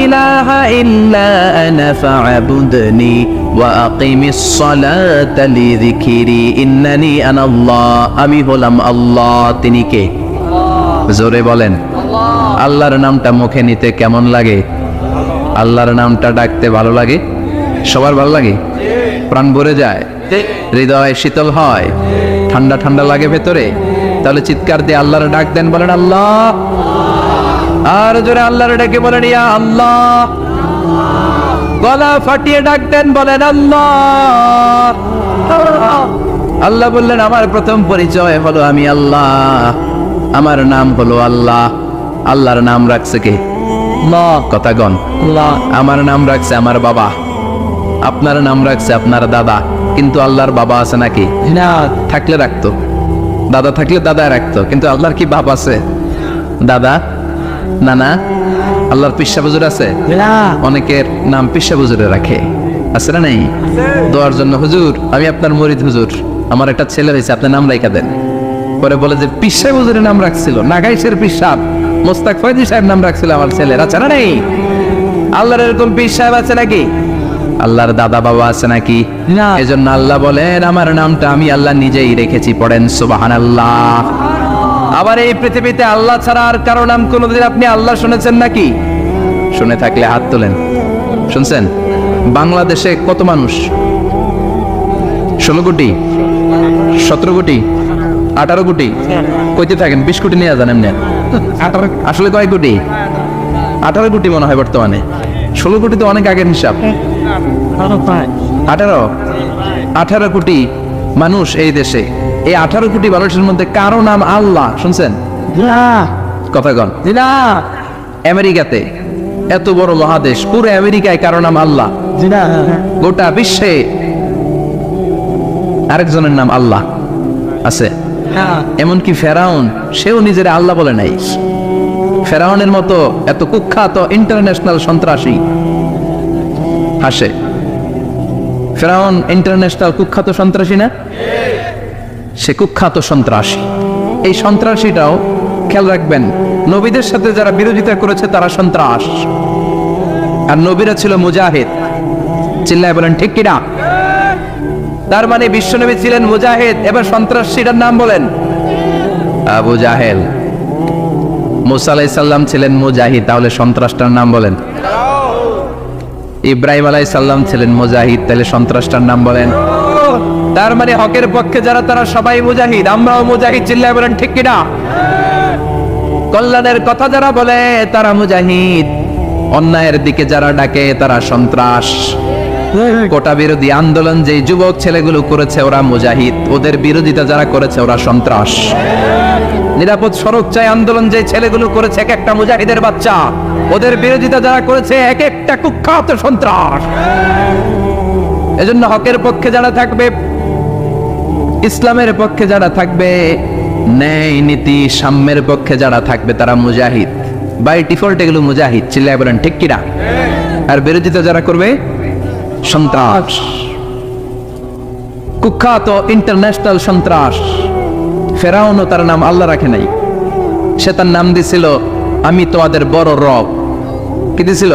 ইলাহা ইল্লা আনা ফা'বুদনি ওয়া আকিমিস সালাতা লিযিকরি। ইন্নানি আনাল্লাহ, আমি হলাম আল্লাহ। তিনি কে? জোরে বলেন। আল্লাহর নামটা মুখে নিতে কেমন লাগে? আল্লাহর নামটা ডাকতে ভালো লাগে? সবার ভালো লাগে? প্রাণ ভরে যায়, হৃদয় শীতল হয়, ঠান্ডা ঠান্ডা লাগে ভেতরে। তাহলে চিৎকার দিয়ে আল্লাহর ডাক দেন, বলেন আল্লাহ। আর জোরে আল্লাহর ডাকে বলেন ইয়া আল্লাহ। গলা ফাটিয়ে ডাক দেন, বলেন আল্লাহ। আল্লাহ বললেন আমার প্রথম পরিচয় হলো আমি আল্লাহ, আমার নাম হলো আল্লাহ। আল্লাহর নাম রাখছে কে? আল্লাহ। কথা গণ। আল্লাহ। আমার নাম রাখছে আমার বাবা, আপনার নাম রাখছে আপনার দাদা। কিন্তু আল্লাহর বাবা আছে নাকি? না। থাকলে রাখতো, দাদা থাকলে দাদা রাখতো। কিন্তু আল্লাহর কি বাপ আছে? দাদা, নানা? আল্লাহর পিসা হুজুর আছে? অনেকের নাম পিসা হুজুরে রাখে, আছে না? নেই? দোয়ার জন্য, হুজুর আমি আপনার মুরিদ, হুজুর আমার একটা ছেলে হয়েছে, আপনার নাম রাখা দেন। পরে বলে যে পিসা হুজুরের নাম রাখছিল, নাগাইশের পিসাব মোস্তাক ফয়জি সাহেব নাম রাখছিল আমার ছেলের, আছে না? নেই? আল্লাহর এরকম পিস সাহেব আছে নাকি? আল্লাহর দাদা বাবা আছে নাকি? না। এজন্য আল্লাহ বলেন আমার নামটা আমি আল্লাহ নিজেই রেখেছি। পড়েন সুবহানাল্লাহ। আবার এই পৃথিবীতে আল্লাহ ছাড়া আর কারো নাম কোনোদিন আপনি আল্লাহ শুনেছেন নাকি? শুনে থাকলে হাত তোলেন। শুনছেন? বাংলাদেশে কত মানুষ? 16 কোটি, 17 কোটি, 18 কোটি? কইতে থাকেন 20 কোটি নিয়ে যান এমনি। আসলে কয় কোটি? 18 কোটি মনে হয় বর্তমানে। 16 কোটি তো অনেক আগের হিসাব। 18 কোটি মানুষ এই দেশে। এই 18 কোটি মানুষের মধ্যে কারো নাম আল্লাহ শুনছেন? কথা কন। আমেরিকাতে, এত বড় মহাদেশ, পুরো আমেরিকায় কারো নাম আল্লাহ? গোটা বিশ্বে আরেকজনের নাম আল্লাহ আছে? এমনকি ফেরাউন, সেও নিজের আল্লাহ বলে নাই। ফেরাউনের মতো এত কুখ্যাত ইন্টারন্যাশনাল সন্ত্রাসী হাসে। ফেরাউন ইন্টারন্যাশনাল কুখ্যাত সন্ত্রাসী না? সে কুখ্যাত সন্ত্রাসী। এই সন্ত্রাসীটাও খেয়াল রাখবেন, নবীদের সাথে যারা বিরোধিতা করেছে তারা সন্ত্রাস, আর নবীরা ছিল মুজাহিদ। চিল্লায় বলেন ঠিক কিনা? তার মানে বিশ্বনবী ছিলেন মুজাহিদ। এবার সন্ত্রাসীটার নাম বলেন। আবু জাহেল। মুসা আলাইহিস সালাম ছিলেন মুজাহিদ, তাহলে সন্ত্রাসটার নাম বলেন। ইব্রাহিম আলাইহিস সালাম ছিলেন মুজাহিদ, তাহলে সন্ত্রাসটার নাম বলেন। তার মানে হকের পক্ষে যারা তারা সবাই মুজাহিদ, আমরাও মুজাহিদ, চিল্লায় বলেন ঠিক কিনা? কল্যাণের কথা যারা বলে তারা মুজাহিদ, অন্যায়ের দিকে যারা ডাকে তারা সন্ত্রাস। কোটা বিরোধী আন্দোলন যে যুবক ছেলেগুলো করেছে ওরা মুজাহিদ, ওদের বিরোধিতা যারা করেছে ওরা সন্ত্রাস। নিরাপদ সড়ক চাই আন্দোলন যে ছেলেগুলো করেছে এক একটা মুজাহিদের বাচ্চা, ওদের বিরোধিতা যারা করেছে এক একটা কুখ্যাত সন্ত্রাস। এজন্য হকের পক্ষে যারা থাকবে, ইসলামের পক্ষে যারা থাকবে, ন্যায় নীতি সাম্যের পক্ষে যারা থাকবে তারা মুজাহিদ, বাই ডিফল্ট এগুলো মুজাহিদ, চিল্লায় বলেন ঠিক কিনা? আর বিরোধিতা যারা করবে সন্ত্রাস, কুখ্যাত ইন্টারন্যাশনাল সন্ত্রাস। ফেরাউনও তার নাম আল্লাহ রাখে নাই, সে তার নাম দিছিল আমি তোমাদের বড় রব। কি দিছিল?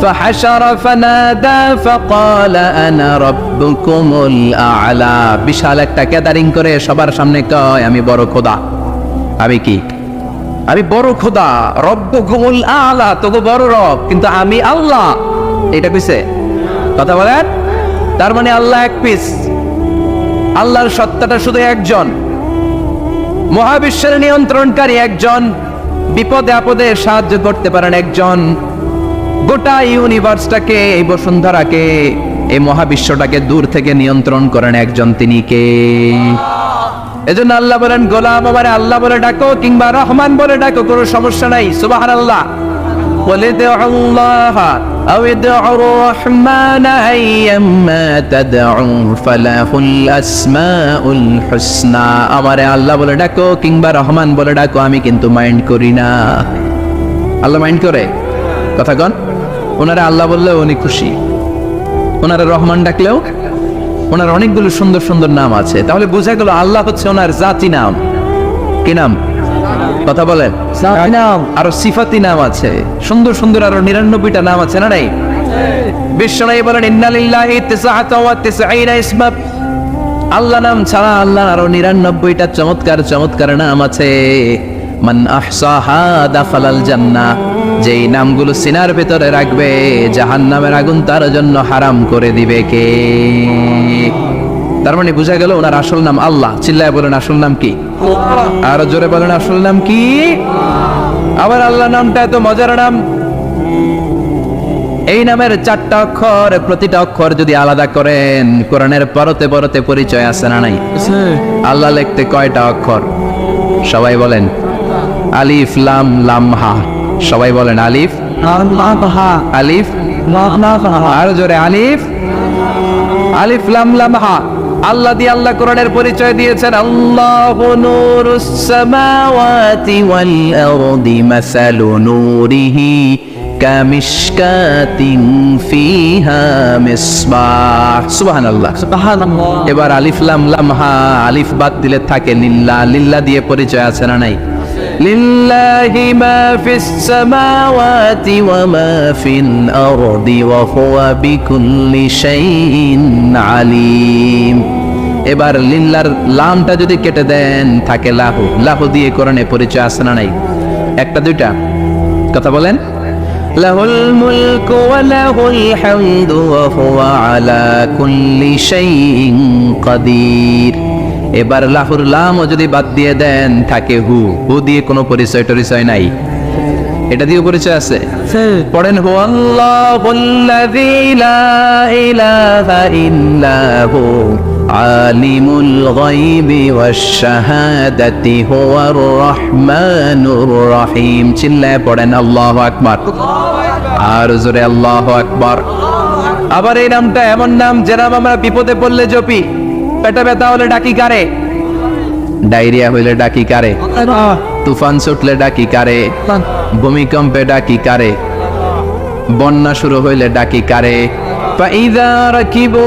فحشر فنادى فقال انا ربكم الاعلى। বিশাল একটা গ্যাদারিং করে সবার সামনে কয় আমি বড় খোদা। আমি কি? আমি বড় খোদা, রব্বুকুমুল আ'লা, তোগো বড় রব, কিন্তু আমি আল্লাহ। এটা কইছে? কথা বলেন। তার মানে আল্লাহ এক পিস, আল্লাহর সত্তাটা শুধু একজন, মহাবিশ্বের নিয়ন্ত্রণকারী একজন, বিপদে আপদে সাহায্য করতে পারেন একজন, গোটা ইউনিভার্সটাকে, এই বসুন্ধরাকে, এই মহাবিশ্বটাকে দূর থেকে নিয়ন্ত্রণ করেন একজন, তিনি কে? এজন্য আল্লাহ বলেন গোলাম আমারে আল্লাহ বলে ডাকো কিংবা রহমান বলে ডাকো, কোনো সমস্যা নাই। সুবহানাল্লাহ। বলে দেও আল্লাহ আও ইদউ রহমান আইয়াম্মা তাদউ ফালাহুল আসমাউল হুসনা। আমারে আল্লাহ বলে ডাকো কিংবা রহমান বলে ডাকো, আমি কিন্তু মাইন্ড করি না। আল্লাহ মাইন্ড করে? কথা কন। ওনারা আল্লাহ বললেও উনি খুশি, ওনারা রহমান ডাকলেও ওনার অনেকগুলো সুন্দর সুন্দর নাম আছে। তাহলে বোঝা গেল আল্লাহ হচ্ছে ওনার জাতি নাম। কি নাম? কথা বলেন। জাতি নাম, আরো সিফাতি নাম আছে, সুন্দর সুন্দর আরো 99টা নাম আছে না নাই? বিশ্বনবী বলেন ইন্না লিল্লাহি 99 ইসমা। আল্লাহ নাম ছাড়া আল্লাহর আরো 99টা চমৎকার চমৎকার নাম আছে। মান আহসাহা দাখালাল জান্নাহ। যেই নামগুলো সিনার ভেতরে রাখবে জাহান্নামের আগুন তার জন্য হারাম করে দিবে কে? তার মানে বোঝা গেল ওনার আসল নাম আল্লাহ। চিল্লায় বলেন আসল নাম কি? আরো জোরে বলেন আসল নাম কি? আবার আল্লাহ নামটা এত মজার নাম, এই নামের 4টা অক্ষর, প্রতিটা অক্ষর যদি আলাদা করেন কোরআনের পরতে পরতে পরিচয় আছে না নাই? আল্লাহ লিখতে কয়টা অক্ষর? সবাই বলেন। আলিফ লাম লাম হা। সবাই বলেন আলিফ আলিফ। আর জোরে আলিফ আলিফ লাম লাম হা। আল্লাহ দিয়ে আল্লাহ কোরআনের পরিচয় দিয়েছেন আল্লাহু নূরুস সামাওয়াতি ওয়াল আরদি মাসালু নূরিহি কামিশকাতিন ফিহা মিসবাহ। সুবহানাল্লাহ। এবার আলিফ লাম লাম হা, আলিফ বাদ দিলে থাকে লিল্লাহ। লিল্লাহ দিয়ে পরিচয় আছে না নাই? লিল্লাহি মা ফিস সামাওয়াতি ওয়া মা ফিল আরদি ওয়া হুয়া বিকুল্লি শাইইন আলিম। এবার লিল্লাহর লামটা যদি কেটে দেন থাকে লাহু। লাহু দিয়ে কোরআনে পরিচয় আছে না নাই? একটা দুইটা? কথা বলেন। লাহুল মুলকু ওয়া লাহুল হামদু ওয়া হুয়া আলা কুল্লি শাইইন কাদির। এবার লাহুর লামও যদি বাদ দিয়ে দেন থাকে হু। হু দিয়ে কোনো পরিচয় টরিচয় নাই, এটা দিয়ে পরিচয় আছে। পড়েন হু আল্লাহুল্লাযী লা ইলাহা ইল্লা হু আলিমুল গায়বি ওয়াশ শাহাদাতি হুয়ার রহমানুর রহিম। চিল্লায় পড়েন আল্লাহু আকবার। আর জোরে আল্লাহু আকবার। আবার এই নামটা এমন নাম যে নাম আমরা বিপদে পড়লে জপি। পেটে ব্যথা হলে ডাকি কারে? ডায়রিয়া হইলে ডাকি কারে? তুফান ছুটলে ডাকি কারে? ভূমিকম্পে ডাকি কারে? বন্যা শুরু হইলে ডাকি কারে? ফাইযা রাকিবু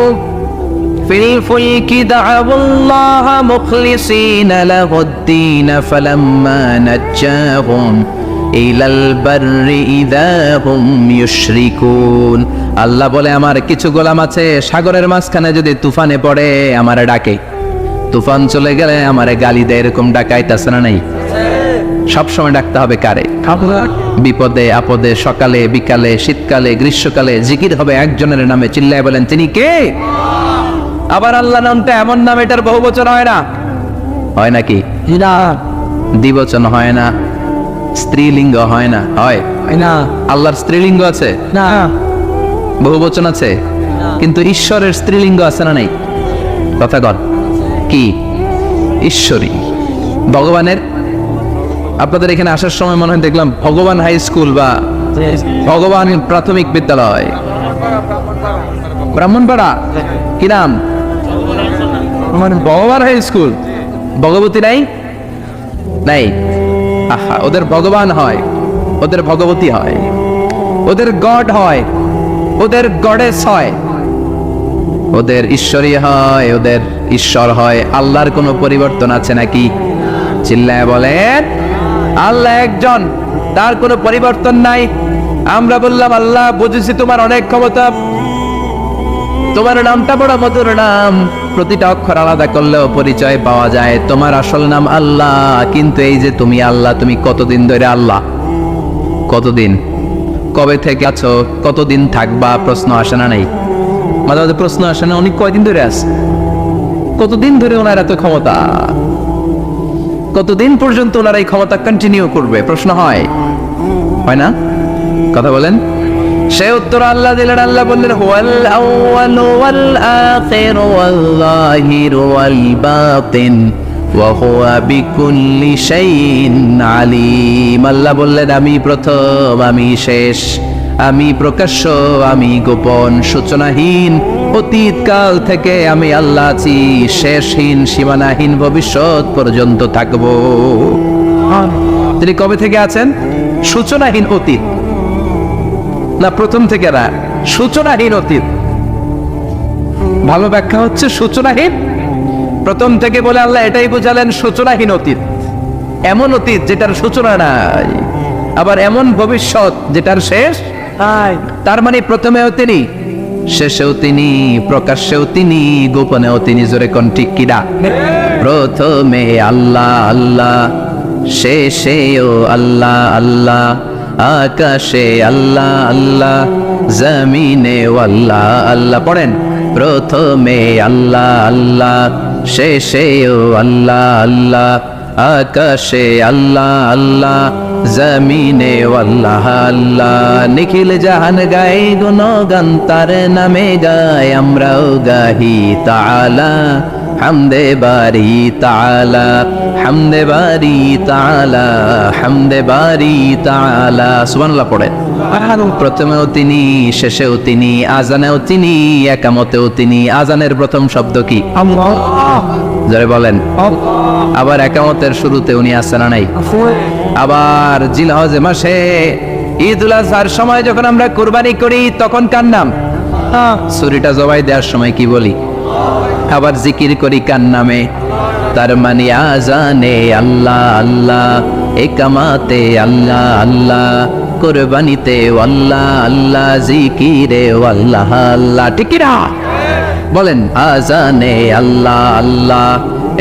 ফিল ফুলকি দা'উল্লাহা মুখলিসিনা লাহুদ-দীন ফালাম্মা নাজ্জাহুম ইলাল বাররি ইযা হুম ইউশরিকুন। আল্লাহ বলে আমার কিছু গোলাম আছে সাগরের মাঝখানে যদি তুফানে পড়ে আমারে ডাকে, তুফান চলে গেলে আমারে গালি দেয়। এরকম ডাকাইতাছে না নাই? সবসময় ডাকতে হবে কারে? বিপদে আপদে, সকালে বিকালে, শীতকালে গ্রীষ্মকালে জিকির হবে একজনের নামে। চিল্লায় বলেন তিনি কে? আবার আল্লাহ নামটা এমন নাম এটার বহুবচন হয় না, হয় নাকি? না দ্বিবচন হয় না, স্ত্রীলিঙ্গ হয় না, হয় না আল্লাহর স্ত্রীলিঙ্গ আছে, না বহুবচন আছে, কিন্তু ঈশ্বরের স্ত্রীলিঙ্গ আছে না নাই? কথা কন কি? ঈশ্বরী। ভগবানের, আপনাদের এখানে আসার সময় মনে হয় দেখলাম ভগবান হাই স্কুল বা ভগবান প্রাথমিক বিদ্যালয়, ব্রাহ্মণপাড়া, কি নাম? ভগবান হাই স্কুল। ভগবতী নাই? নাই। আহা, ওদের ভগবান হয়, ওদের ভগবতী হয়, ওদের গড হয়, ওদের গডেস হয়, ওদের ঈশ্বরী হয়, ওদের ঈশ্বর হয়। আল্লাহর কোনো পরিবর্তন আছে নাকি? চিল্লায় বলেন আল্লাহ একজন, তার কোনো পরিবর্তন নাই। আমরা বললাম আল্লাহ বুঝেছি তোমার অনেক ক্ষমতা, তোমার নামটা বড় মধুর নাম, প্রতিটা অক্ষর আলাদা করলেও পরিচয় পাওয়া যায়। তোমার আসল নাম আল্লাহ, কিন্তু এই যে তুমি আল্লাহ, তুমি কতদিন ধরে আল্লাহ? কতদিন? কবে থেকে আছো? কতদিন থাকবা? প্রশ্ন আসে না নাই? মাঝে মাঝে প্রশ্ন আসে না, উনি কয়দিন ধরে আছে? কতদিন ধরে ওনার এত ক্ষমতা? কতদিন পর্যন্ত ওনারা এই ক্ষমতা কন্টিনিউ করবে? প্রশ্ন হয়, হয় না? কথা বলেন। সে উত্তর আল্লাহ দিলেন। আল্লাহ বললেন হুয়াল আউয়ালু ওয়াল আখিরু ওয়াল যাহিরু ওয়াল বাতিন ওয়া হুয়া বিকুল্লি শাইইন আলিম। আল্লাহ বললেন আমি প্রথম, আমি শেষ, আমি প্রকাশ্য, আমি গোপন, সূচনাহীন, অতীতকাল থেকে আমি আল্লাহ আছি, শেষহীন, সীমানাহীন, ভবিষ্যৎ পর্যন্ত থাকবো। তিনি কবে থেকে আছেন? সূচনাহীন অতীত না প্রথম থেকে না, সূচনাহীন অতীত। ভালো ব্যাখ্যা হচ্ছে সূচনাহীন। প্রথম থেকে বলে আল্লাহ এটাই বুঝালেন সূচনাহীন অতীত, এমন অতীত যেটার সূচনা নাই, আবার এমন ভবিষ্যৎ যেটার শেষ নাই। তার মানে প্রথমেও তিনি, শেষেও তিনি, প্রকাশ্যেও তিনি, গোপনেও তিনি। জোরে কোন ঠিক কিনা? প্রথমে আল্লাহ আল্লাহ, শেষেও আল্লাহ আল্লাহ, আকাশে আল্লাহ আল্লাহ, জমিনে আল্লাহ আল্লাহ। পড়েন প্রথমে আল্লাহ আল্লাহ, শেষেও আল্লাহ আল্লাহ, আকাশে আল্লাহ আল্লাহ, জমিনে আল্লাহ আল্লাহ। নিখিল জাহান গাই গুণগান, তার নামে গায় আমরাও গাহি তাআলা, হামদে বারি তাআলা, হামদে বারি তাআলা, হামদে বারি তাআলা। সুবহানাল্লাহ পড়েন। প্রথমেও তিনি, শেষেও তিনি, আজানেও তিনি, একামতেও তিনি। আজানের প্রথম শব্দ কি? আল্লাহ। জোরে বলেন। আবার একামতের শুরুতে উনি আছেন না নাই? আবার জিলহজ মাসে ঈদুল আজহার সময় যখন আমরা কুরবানি করি তখন কার নাম? ছুরিটা জবাই দেওয়ার সময় কি বলি? আবার জিকির করি কার নামে? তার মানে আজানে আল্লাহ আল্লাহ, একামাতে আল্লাহ আল্লাহ, কুরবানিতে আল্লাহ আল্লাহ, জিকিরে আল্লাহ আল্লাহ। ঠিক কি না? বলেন আজানে আল্লাহ আল্লাহ,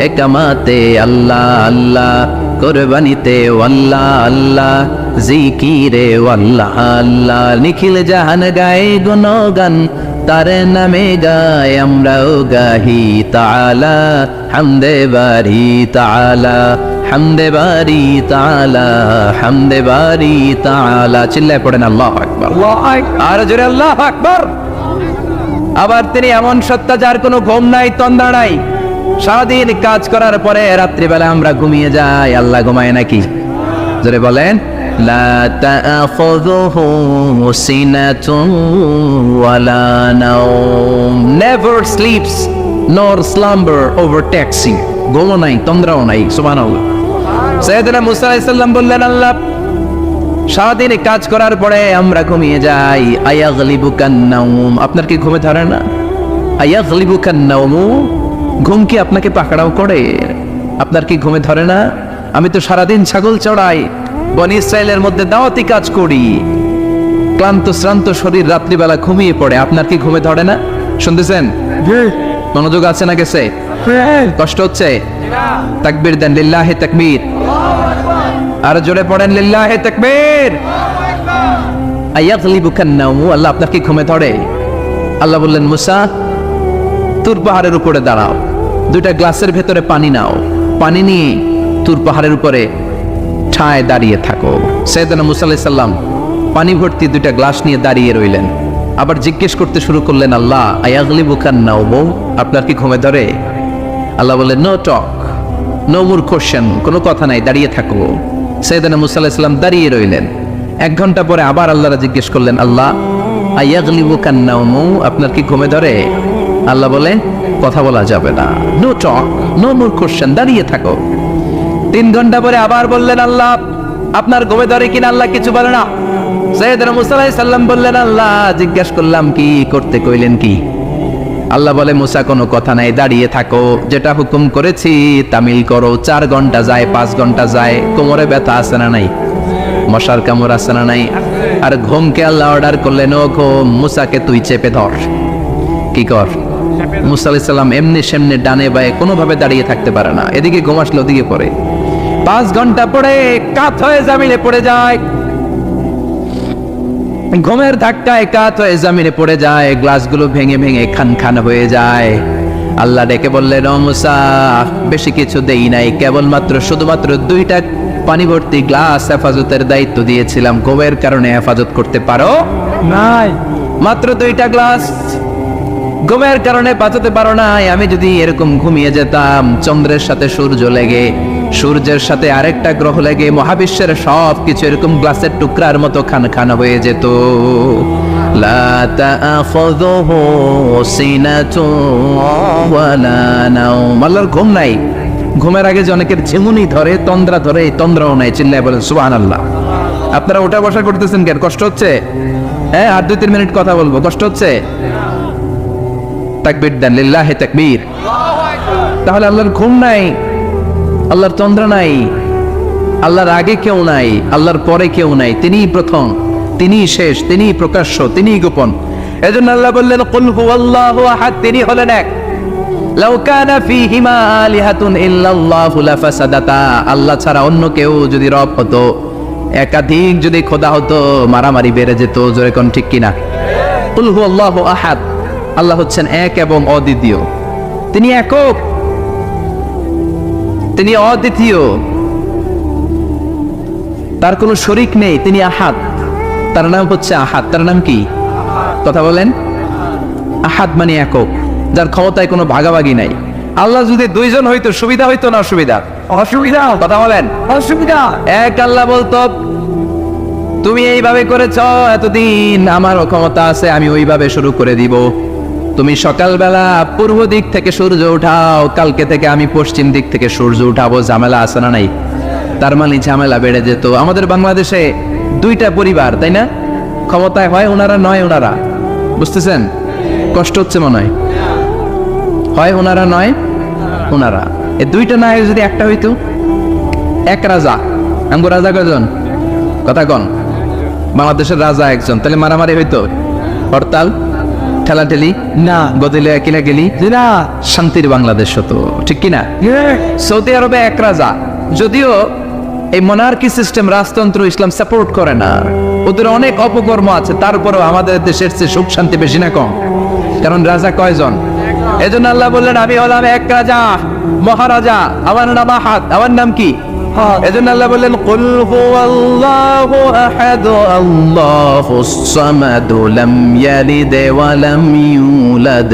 একামাতে আল্লাহ আল্লাহ, কুরবানিতে আল্লাহ আল্লাহ, জিকিরে আল্লাহ আল্লাহ। নিখিল জাহান গায়ে গুণগান, তার নামে গায় আমরাও গাহি তাআলা, হামদে বারি তাআলা, হামদে বারি তাআলা, হামদে বারি তাআলা। চিল্লায় পড়েন আল্লাহু আকবার। আর জোরে আল্লাহু আকবার। আবার তিনি এমন সত্তা যার কোনো ঘুম নাই, তন্দ্রা নাই। সারাদিন কাজ করার পরে রাত্রিবেলা আমরা ঘুমিয়ে যাই, আল্লাহ ঘুমায় নাকি? জোরে বলেন। লা তাআখুযুহু সিনাতুন ওয়ালা নাওম, নেভার স্লিপস নর স্লাম্বার ওভারটেকস হিম। ঘুমও নাই, তন্দ্রাও নাই। সুবহানাল্লাহ। সাইয়েদনা মুসা আলাইহিস সালাম বললেন আল্লাহ সারাদিন কাজ করার পরে আমরা ঘুমিয়ে যাই, আয়াগলিবুকান নাওম। আপনার কি ঘুমে ধরে না? আয়াগলিবুকান নাওম, ঘুম কি আপনাকে পাকড়াও করে? আপনার কি ঘুমে ধরে না? আমি তো সারাদিন ছাগল চড়াই, বনি ইসরায়েলের মধ্যে দাওয়াতি কাজ করি, ক্লান্ত শ্রান্ত শরীর রাত্রিবেলা ঘুমিয়ে পড়ে। আপনার কি ঘুমে ধরে না? শুনতেছেন? মনোযোগ আছে না গেছে? কষ্ট হচ্ছে? তাকবীর দেন, লিল্লাহি তাকবীর। আর জোরে পড়েন লিল্লাহি তাকবীর। আয়াগলিবুকান নাওম, আল্লাহ আপনার কি ঘুমে ধরে? আল্লাহ বললেন মুসা তুর পাহাড়ের উপরে দাঁড়াও, দুইটা গ্লাসের ভেতরে পানি নাও, পানি নিয়ে তুর পাহাড়ের উপরে ঠায় দাঁড়িয়ে থাকো। সাইয়েদনা মুসা আলাইহিস সালাম পানি ভর্তি দুইটা গ্লাস নিয়ে দাঁড়িয়ে রইলেন। আবার জিজ্ঞেস করতে শুরু করলেন, আল্লাহ আয়াগলিবুকান নাওমু, আপনার কি ঘুমে ধরে? আল্লাহ বললেন, no talk, no more question, কোনো কথা নাই, দাঁড়িয়ে থাকো। সাইয়েদনা মুসা আলাইহিস সালাম দাঁড়িয়ে রইলেন। 1 ঘন্টা পরে আবার আল্লাহরা জিজ্ঞেস করলেন, আল্লাহ আয়াগলিবুকান নাওমু, আপনার কি ঘুমে ধরে? আল্লাহ বলে, কথা বলা যাবে না, no talk, no more question, দাঁড়িয়ে থাকো। 3 ঘন্টা পরে আবার বললেন, আল্লাহ আপনার ঘুমে ধরে কিনা? আল্লাহ কিছু বলে না। সাইয়েদনা মুসা আলাইহিস সালাম বললেন, আল্লাহ জিজ্ঞাসা করলাম কি করতে কইলেন কি? আল্লাহ বলে, মুসা কোনো কথা নাই, দাঁড়িয়ে থাকো, যেটা হুকুম করেছি তামিল করো। 4 ঘন্টা যায়, 5 ঘন্টা যায়, কোমরে ব্যথা আছে না নাই? মশার কামড় আছে না নাই? আর ঘুমকে আল্লাহ অর্ডার করলেন, ও ঘুম, মুসাকে তুই চেপে ধর। কি কর? মুসা আলাইহিস সালাম এমনি সেমনি ডানে বায়ে কোনোভাবে দাঁড়িয়ে থাকতে পারে না, এদিকে ঘুম আসলে ওদিকে পড়ে। 5 ঘন্টা পরে কাত হয়ে জমিনে পড়ে যায়, ঘুমের ধাক্কায় কাত হয়ে জমিনে পড়ে যায়, গ্লাসগুলো ভেঙে ভেঙে খান খান হয়ে যায়। আল্লাহ ডেকে বললেন, ও মুসা, বেশি কিছু দেই নাই, কেবলমাত্র শুধুমাত্র 2টা পানি ভর্তি গ্লাস হেফাজতের দায়িত্ব দিয়েছিলাম, ঘুমের কারণে হেফাজত করতে পারো নাই। মাত্র 2টা গ্লাস, ঘুমের কারণে বাঁচাতে পারো নাই। আমি যদি এরকম ঘুমিয়ে যেতাম, চন্দ্রের সাথে সূর্য লেগে, সূর্যের সাথে আরেকটা গ্রহ লেগে মহাবিশ্বের সব কিছু এরকম গ্লাসের টুকরার মতো খান খান হয়ে যেত। লা তাআখুযুহু সিনাতুন ওয়ালা নাওম, আল্লাহর ঘুম নাই। ঘুমের আগে যে অনেকের ঝিমুনি ধরে, তন্দ্রা ধরে, এই তন্দ্রাও নাই। চিল্লায় বলেন সুবহানাল্লাহ। আপনারা ওঠা বসা করতেছেন কেন? কষ্ট হচ্ছে? হ্যাঁ, আর 2-3 মিনিট কথা বলবো, কষ্ট হচ্ছে? তাকবীর দেন, লিল্লাহি তাকবীর। তাহলে আল্লাহর ঘুম নাই, আল্লাহর তন্দ্রা নাই, আল্লাহর আগে কেউ নাই, আল্লাহর পরে কেউ নাই। তিনিই প্রথম, তিনিই শেষ, তিনিই প্রকাশ্য, তিনিই গোপন। এজন্য আল্লাহ বললেন, কুল হুয়াল্লাহু আহাদ, তিনি হলেন এক। লাউ কানা ফীহিমা আলিহাতুন ইল্লাল্লাহু লাফাসাদাতা, আল্লাহ ছাড়া অন্য কেউ যদি রব হতো, একাধিক যদি খোদা হতো, মারামারি বেড়ে যেত। জোরে কোন ঠিক কিনা? কুল হুয়াল্লাহু আহাদ, আল্লাহ হচ্ছেন এক এবং অদ্বিতীয়। তিনি একক, তিনি অদ্বিতীয়, তার কোনো শরীক নেই। তিনি আহাদ, তার নাম হচ্ছে আহাদ। তার নাম কি? কথা বলেন। আহাদ মানে একক, যার ক্ষমতায় কোনো ভাগাভাগি নাই। আল্লাহ যদি 2 জন হইতো, সুবিধা হইতো না অসুবিধা? অসুবিধা। কথা বলেন। অসুবিধা। এক আল্লাহ বলতো, তুমি এইভাবে করেছ এতদিন, আমারও ক্ষমতা আছে, আমি ওইভাবে শুরু করে দিব। তুমি সকালবেলা পূর্ব দিক থেকে সূর্য উঠাও, কালকে থেকে আমি পশ্চিম দিক থেকে সূর্য উঠাবো। ঝামেলা আছে না নাই? তার মানে ঝামেলা বেড়ে যেত। আমাদের বাংলাদেশে 2টা পরিবার, তাই না? ক্ষমতায় হয় ওনারা, নয় ওনারা। বুঝতেছেন? কষ্ট হচ্ছে মনে হয়। হয় ওনারা, নয় ওনারা। এই 2টা না হয় যদি একটা হইতো, এক রাজা। আমগো রাজা কয়জন? কথা কন। বাংলাদেশের রাজা একজন, তাহলে মারামারি হইতো, হরতাল, ঠেলাঠেলি না, গদিলে কিলা গেলি না, শান্তির বাংলাদেশ হতো, ঠিক কিনা? সৌদি আরবে এক রাজা, যদিও এই মোনার্কি সিস্টেম, রাজতন্ত্র, ইসলাম সাপোর্ট করে না, ওদের অনেক অপকর্ম আছে, তারপরেও আমাদের দেশের চেয়ে সুখ শান্তি বেশি না কম? কারণ রাজা কয়জন? এজন্য আল্লাহ বললেন, আমি হলাম এক রাজা, মহারাজা, আমার নাম আহাদ। আমার নাম কি? এজন্য আল্লাহ বললেন, কুল হুয়াল্লাহু আহাদ, আল্লাহুস সামাদ, লাম ইয়ালিদ ওয়া লাম ইউলাদ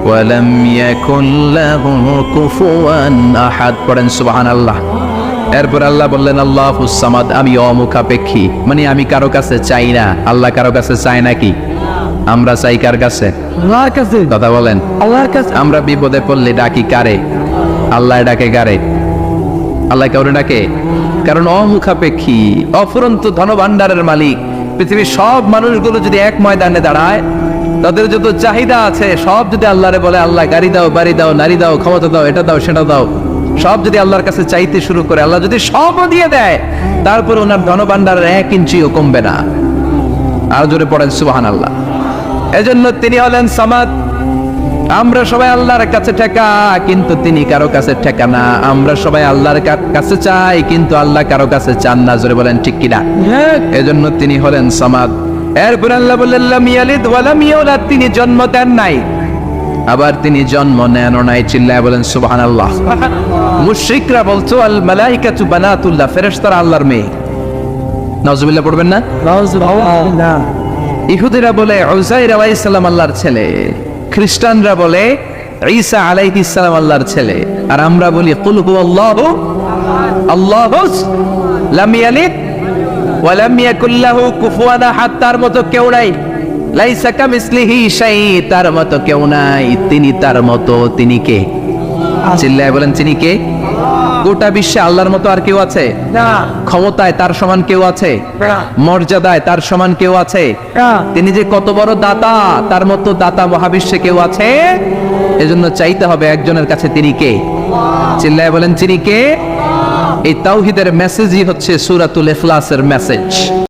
ওয়া লাম ইয়াকুল লাহু কুফুয়ান আহাদ। পড়েন সুবহানাল্লাহ। এরপর আল্লাহ বললেন, আল্লাহুস সামাদ, আমি অমুখাপেক্ষী, মানে আমি কারো কাছে চাই না। আল্লাহ কারো কাছে চায় নাকি? আমরা চাই কার কাছে? আল্লাহর কাছে। কথা বলেন। আল্লাহর কাছে। আমরা বিপদে পড়লে ডাকি কারে? আল্লাহ ডাকে কারে? আল্লাহ কাউরে ডাকে? কারণ অমুখাপেক্ষী, অফুরন্ত ধনভাণ্ডারের মালিক। পৃথিবীর সব মানুষগুলো যদি এক ময়দানে দাঁড়ায়, তাদের যত চাহিদা আছে সব যদি আল্লাহরে বলে, আল্লাহ গাড়ি দাও, বাড়ি দাও, নারী দাও, ক্ষমতা দাও, এটা দাও, সেটা দাও, সব যদি আল্লাহর কাছে চাইতে শুরু করে, আল্লাহ যদি সবও দিয়ে দেয়, তারপর ওনার ধনভাণ্ডারের 1 ইঞ্চিও কমবে না। আর জোরে পড়েন সুবহানাল্লাহ। এজন্য তিনি হলেন সামাদ। আমরা সবাই আল্লাহর কাছে ঠেকা, কিন্তু তিনি কারো কাছে ঠেকা না। আমরা সবাই আল্লাহর কাছে চাই, কিন্তু আল্লাহ কারো কাছে চান না। জোরে বলেন ঠিক কিনা? এজন্য তিনি হলেন সামাদ। এরপর আল্লাহ বললেন, লাম ইয়ালিদ ওয়া লাম ইউলাদ, তিনি জন্ম দেন নাই, আবার তিনি জন্ম নেন নাই, চিল্লায় বলেন সুবহানাল্লাহ। মুশরিকরা বলতো আল মালাইকাতু বানাতুল্লাহ, ফেরেশতারা আল্লাহর মেয়ে। নাউজুবিল্লাহ পড়বেন না? ইহুদিরা বলে উযাইর আলাইহিস সালাম আল্লাহর ছেলে, খ্রিস্টানরা বলে ঈসা আলাইহিস সালাম আল্লাহর ছেলে, আর আমরা বলি কুল হুয়াল্লাহু আল্লাহুস লাম ইয়ালিদ ওয়া লাম ইয়াকুল লাহু কুফুয়ান আহাদ। তার মতো কেউ নাই, লাইসা কামিসলিহি শাই, তার মতো কেউ নাই, তিনি তার মতো। তিনি কে? চিল্লায় বলেন তিনি কে? গোটা বিশ্বে আল্লাহর মতো আর কেউ আছে না? ক্ষমতায় তার সমান কেউ আছে না? মর্যাদায় তার সমান কেউ আছে না? তিনি যে কত বড় দাতা, তার মতো দাতা মহাবিশ্বে কেউ আছে? এজন্য চাইতে হবে একজনের কাছে, তিনি কে? চিল্লায় বলেন তিনি কে? এই তাওহীদের মেসেজই হচ্ছে সূরাতুল ইখলাসের মেসেজ।